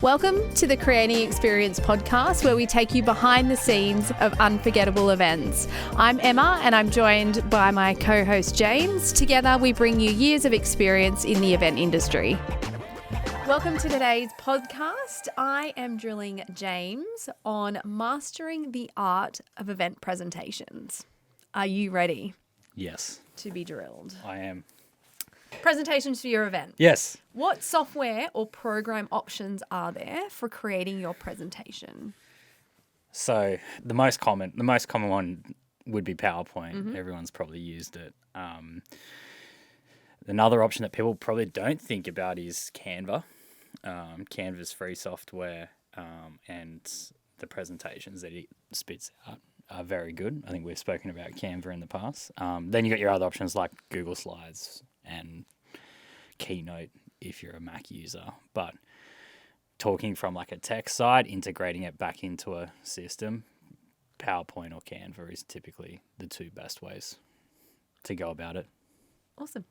Welcome to the Creating Experience podcast, where we take you behind the scenes of unforgettable events. I'm Emma and I'm joined by my co-host James. Together we bring you years of experience in the event industry. Welcome to today's podcast. I am drilling James on mastering the art of event presentations. Are you ready Yes, to be drilled? I am. Presentations for your event. Yes. What software or program options are there for creating your presentation? So the most common one would be PowerPoint. Mm-hmm. Everyone's probably used it. Another option that people probably don't think about is Canva. Canva's free software, and the presentations that it spits out are very good. I think we've spoken about Canva in the past. Then you got your other options like Google Slides and Keynote if you're a Mac user. But talking from like a tech side, integrating it back into a system, PowerPoint or Canva is typically the two best ways to go about it. Awesome.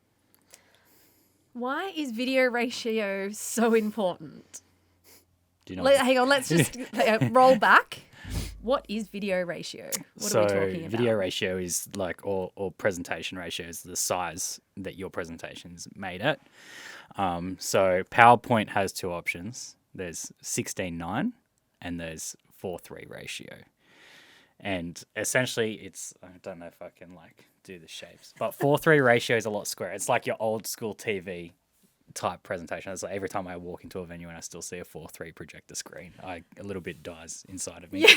Why is video ratio so important? Do you know? Hang on, let's just roll back. What is video ratio? What are we talking about? Video ratio is like, or presentation ratio is the size that your presentation's made at. So PowerPoint has two options. There's 16:9 and there's 4:3 ratio. And essentially it's, I don't know if I can like do the shapes, but 4:3 ratio is a lot squarer. It's like your old school TV type presentation. It's like every time I walk into a venue and I still see a 4:3 projector screen, a little bit dies inside of me. Yeah.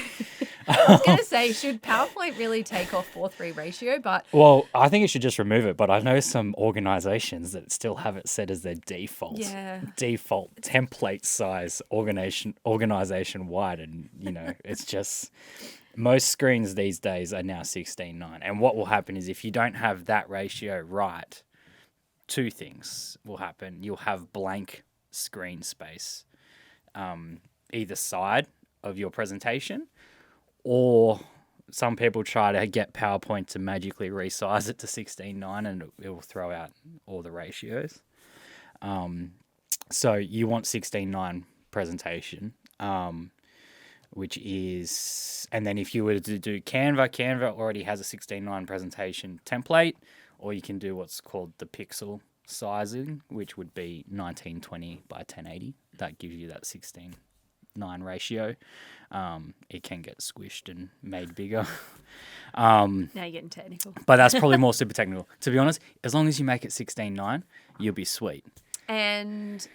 I was going to say, should PowerPoint really take off 4:3 ratio? But well, I think it should just remove it. But I know some organizations that still have it set as their default template size organization wide, and it's just most screens these days are now 16:9. And what will happen is if you don't have that ratio right, two things will happen. You'll have blank screen space either side of your presentation, or some people try to get PowerPoint to magically resize it to 16:9 and it will throw out all the ratios. So you want 16:9 presentation, which is, and then if you were to do Canva already has a 16:9 presentation template, or you can do what's called the pixel sizing, which would be 1920 by 1080. That gives you that 16:9 ratio. It can get squished and made bigger. Now you're getting technical. But that's probably more super technical. To be honest, as long as you make it 16:9, you'll be sweet. And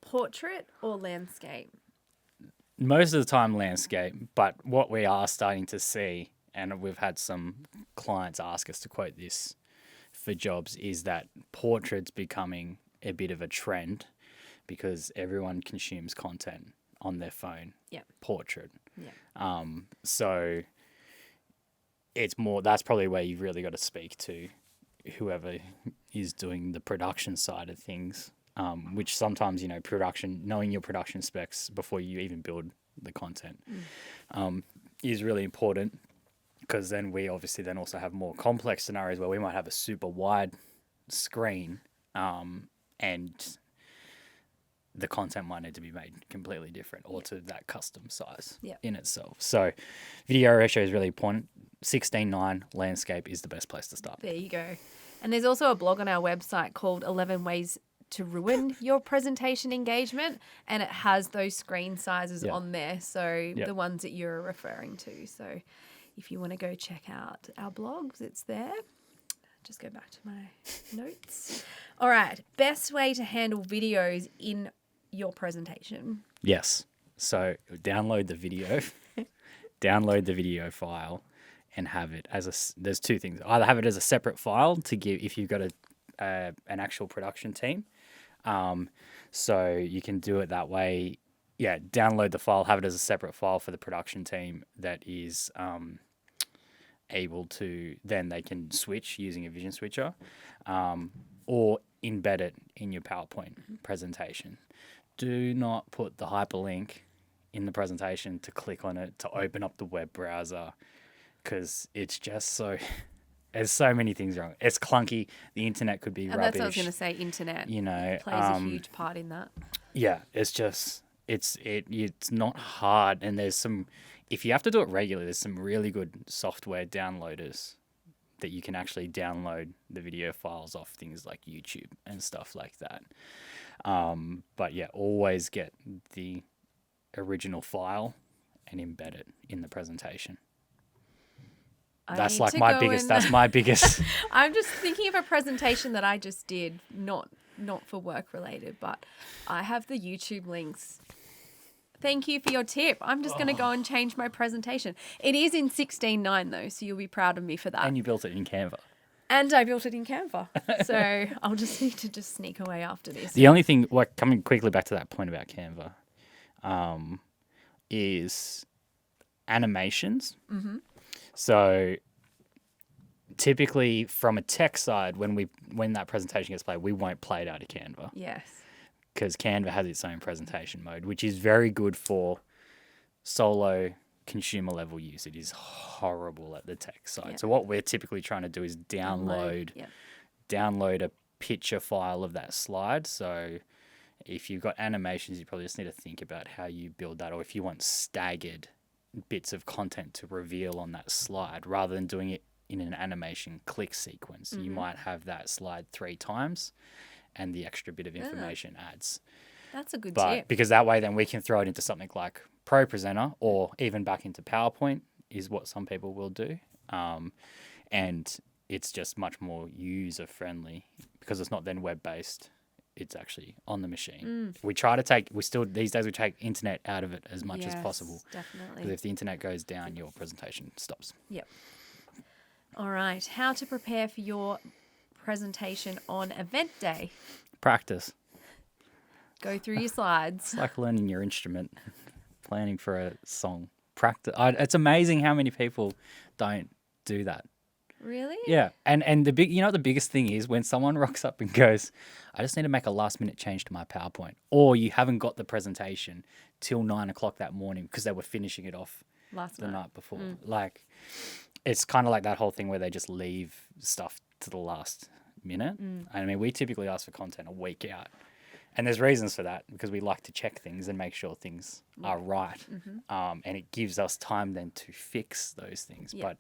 portrait or landscape? Most of the time landscape, but what we are starting to see, and we've had some clients ask us to quote this for jobs, is that portrait's becoming a bit of a trend because everyone consumes content on their phone. Yeah. Portrait. Yeah. So it's more, that's probably where you've really got to speak to whoever is doing the production side of things, which sometimes, knowing your production specs before you even build the content is really important. Because then we obviously then also have more complex scenarios where we might have a super wide screen, and the content might need to be made completely different or to that custom size in itself. So video ratio is really important. 16:9 landscape is the best place to start. There you go. And there's also a blog on our website called 11 Ways to Ruin Your Presentation Engagement, and it has those screen sizes on there. So the ones that you're referring to. So if you want to go check out our blogs, it's there. Just go back to my notes. All right. Best way to handle videos in your presentation. Yes. So download the video file and have it as there's two things. Either have it as a separate file to give if you've got an actual production team. So you can do it that way. Yeah. Download the file, have it as a separate file for the production team that is, able to, then they can switch using a vision switcher, or embed it in your PowerPoint presentation. Do not put the hyperlink in the presentation to click on it to open up the web browser, because it's just there's so many things wrong. It's clunky. The internet could be rubbish. That's what I was going to say. Internet plays a huge part in that. Yeah, it's just It's not hard, and there's some. If you have to do it regularly, there's some really good software downloaders that you can actually download the video files off things like YouTube and stuff like that. But yeah, always get the original file and embed it in the presentation. That's my biggest. I'm just thinking of a presentation that I just did, not for work related, but I have the YouTube links. Thank you for your tip. I'm just going to go and change my presentation. It is in 16:9 though, so you'll be proud of me for that. And you built it in Canva. And I built it in Canva. So I'll just need to sneak away after this. The only thing, like coming quickly back to that point about Canva, is animations. Mm-hmm. So typically from a tech side, when that presentation gets played, we won't play it out of Canva. Yes. Because Canva has its own presentation mode, which is very good for solo consumer level use. It is horrible at the tech side. Yep. So what we're typically trying to do is download a picture file of that slide. So if you've got animations, you probably just need to think about how you build that, or if you want staggered bits of content to reveal on that slide rather than doing it in an animation click sequence. You might have that slide 3 times and the extra bit of information adds. That's a good But tip. because that way then we can throw it into something like ProPresenter or even back into PowerPoint is what some people will do. And it's just much more user friendly because it's not then web based. It's actually on the machine. We try to these days we take internet out of it as much as possible. Definitely. Because if the internet goes down, your presentation stops. Yep. All right. How to prepare for your presentation on event day? Practice. Go through your slides. It's like learning your instrument, planning for a song. Practice. It's amazing how many people don't do that. Really? Yeah, and the biggest thing is when someone rocks up and goes, I just need to make a last minute change to my PowerPoint, or you haven't got the presentation till 9 o'clock that morning because they were finishing it off the night before. Like, it's kind of like that whole thing where they just leave stuff to the last minute. I mean, we typically ask for content a week out. And there's reasons for that because we like to check things and make sure things are right. And it gives us time then to fix those things. Yep. But,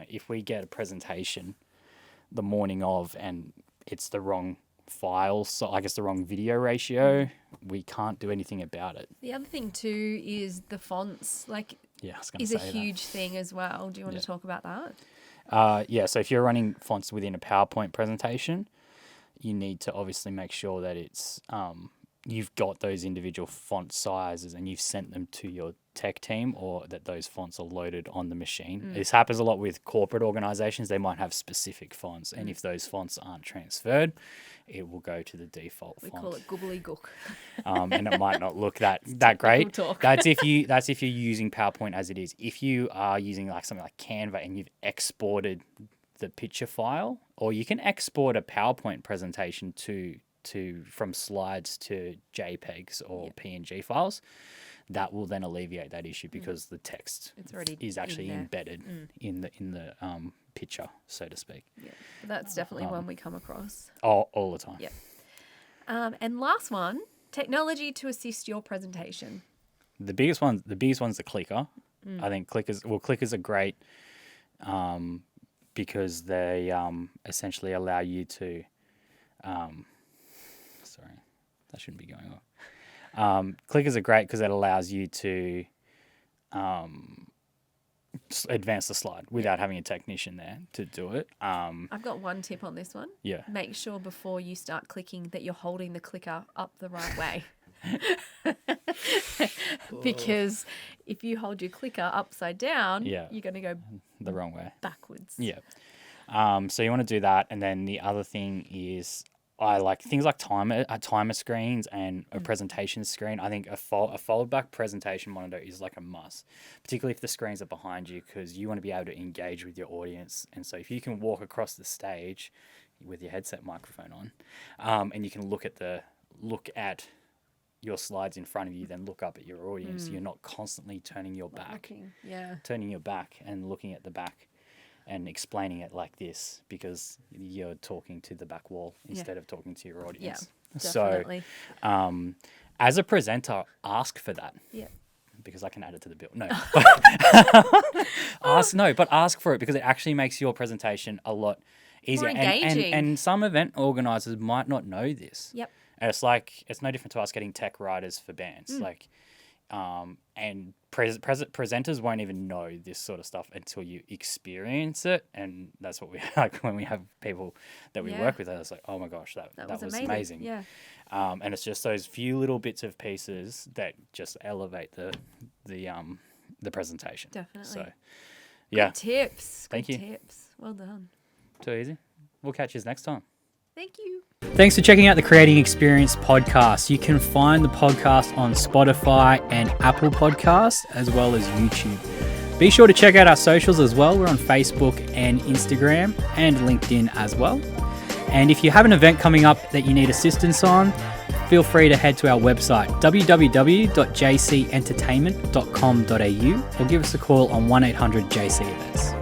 if we get a presentation the morning of and it's the wrong file, so I guess the wrong video ratio, we can't do anything about it. The other thing too is the fonts. Like, Yeah, I was going to is say a that. huge thing as well. Do you want to talk about that? So if you're running fonts within a PowerPoint presentation, you need to obviously make sure that it's you've got those individual font sizes and you've sent them to your tech team, or that those fonts are loaded on the machine. This happens a lot with corporate organizations. They might have specific fonts, and if those fonts aren't transferred, it will go to the default We font. call it gobbledygook. And it might not look that great. talk. That's if you're using PowerPoint as it is. If you are using like something like Canva and you've exported the picture file, or you can export a PowerPoint presentation from slides to JPEGs or PNG files, that will then alleviate that issue because the text is actually embedded in the picture, so to speak. Yeah, that's definitely one we come across. All the time. Yep. And last one, technology to assist your presentation. The biggest one's the clicker. I think clickers are great because they essentially allow you to sorry, that shouldn't be going off. Clickers are great because it allows you to advance the slide without having a technician there to do it. I've got one tip on this one. Yeah. Make sure before you start clicking that you're holding the clicker up the right way. Because if you hold your clicker upside down, you're going to go the wrong way. backwards. Yeah. So you want to do that, and then the other thing is I like things like timer screens and a presentation screen. I think a fold back presentation monitor is like a must, particularly if the screens are behind you, because you want to be able to engage with your audience. And so if you can walk across the stage with your headset microphone on, and you can look at your slides in front of you, then look up at your audience. You're not constantly turning your back and looking at the back and explaining it like this, because you're talking to the back wall instead of talking to your audience. Yeah, definitely. So, As a presenter, ask for that. Yeah. Because I can add it to the bill. No. Ask for it because it actually makes your presentation a lot easier. More engaging. And some event organisers might not know this. Yep. And it's no different to us getting tech writers for bands. And presenters won't even know this sort of stuff until you experience it. And that's what we like when we have people that we work with. It's like, oh my gosh, that was amazing. Yeah. And it's just those few little bits of pieces that just elevate the presentation. Definitely. So, yeah. Good tips. Thank you. Tips. Well done. Too easy. We'll catch you next time. Thank you. Thanks for checking out the Creating Experience podcast. You can find the podcast on Spotify and Apple Podcasts, as well as YouTube. Be sure to check out our socials as well. We're on Facebook and Instagram and LinkedIn as well. And if you have an event coming up that you need assistance on, feel free to head to our website, www.jcentertainment.com.au, or give us a call on 1-800-JC Events.